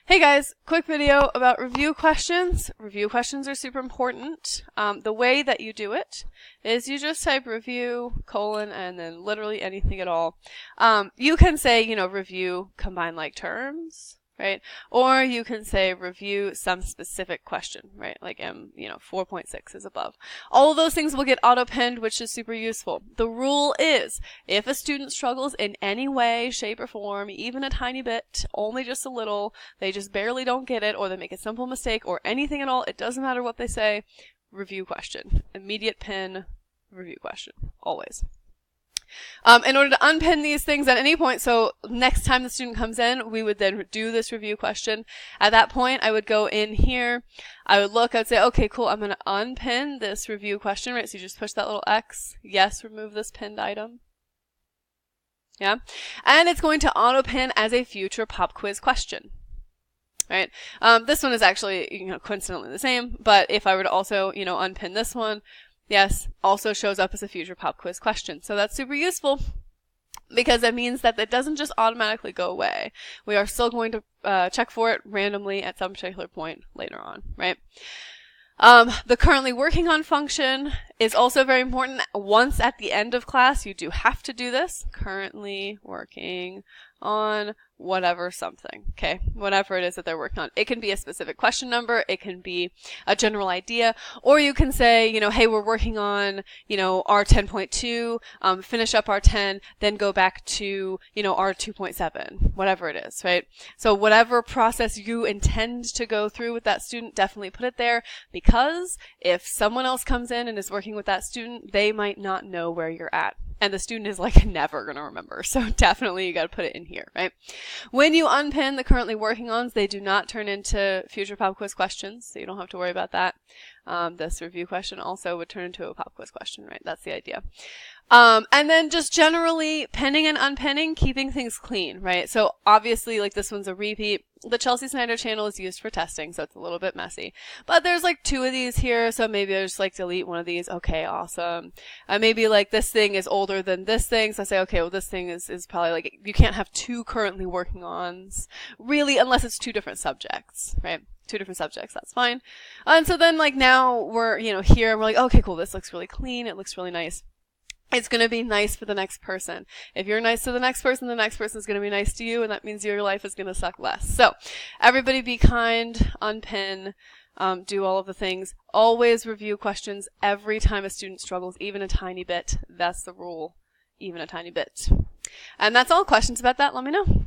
Hey guys, quick video about review questions. Review questions are super important. The way that you do it is you just type review, colon, and then literally anything at all. You can say, review combined like terms, right? Or you can say review some specific question, right? Like 4.6 is above. All of those things will get auto-pinned, which is super useful. The rule is, if a student struggles in any way, shape, or form, even a tiny bit, only just a little, they just barely don't get it, or they make a simple mistake, or anything at all, it doesn't matter what they say, review question. Immediate pin, review question. Always. In order to unpin these things at any point, so next time the student comes in, we would then do this review question. At that point, I would go in here, I would look, I'd say, okay, cool, I'm going to unpin this review question, right? So you just push that little X, yes, remove this pinned item. Yeah, and it's going to auto pin as a future pop quiz question. Right? This one is actually, coincidentally the same, but if I were to also, unpin this one, yes, also shows up as a future pop quiz question. So that's super useful because it means that it doesn't just automatically go away. We are still going to check for it randomly at some particular point later on, right? The currently working on function is also very important. Once at the end of class, you do have to do this. Currently working on whatever something, okay? Whatever it is that they're working on. It can be a specific question number, it can be a general idea, or you can say, hey, we're working on, R10.2, finish up R10, then go back to, R2.7, whatever it is, right? So whatever process you intend to go through with that student, definitely put it there, because if someone else comes in and is working with that student, they might not know where you're at. And the student is never going to remember. So definitely you got to put it in here, right? When you unpin the currently working ons, they do not turn into future pop quiz questions. So you don't have to worry about that. This review question also would turn into a pop quiz question, right? That's the idea. And then just generally pinning and unpinning, keeping things clean, right? So obviously this one's a repeat. The Chelsea Snyder channel is used for testing, so it's a little bit messy. But there's 2 of these here, so maybe I just delete one of these. Okay, awesome. Maybe this thing is older than this thing, so I say, okay, well this thing is probably you can't have 2 currently working ons, really, unless it's 2 different subjects, right? 2 different subjects, that's fine. And so then now we're, here and we're okay, cool, this looks really clean, it looks really nice. It's going to be nice for the next person. If you're nice to the next person is going to be nice to you, and that means your life is going to suck less. So, everybody be kind, unpin, do all of the things. Always review questions every time a student struggles, even a tiny bit. That's the rule, even a tiny bit. And that's all. Questions about that, let me know.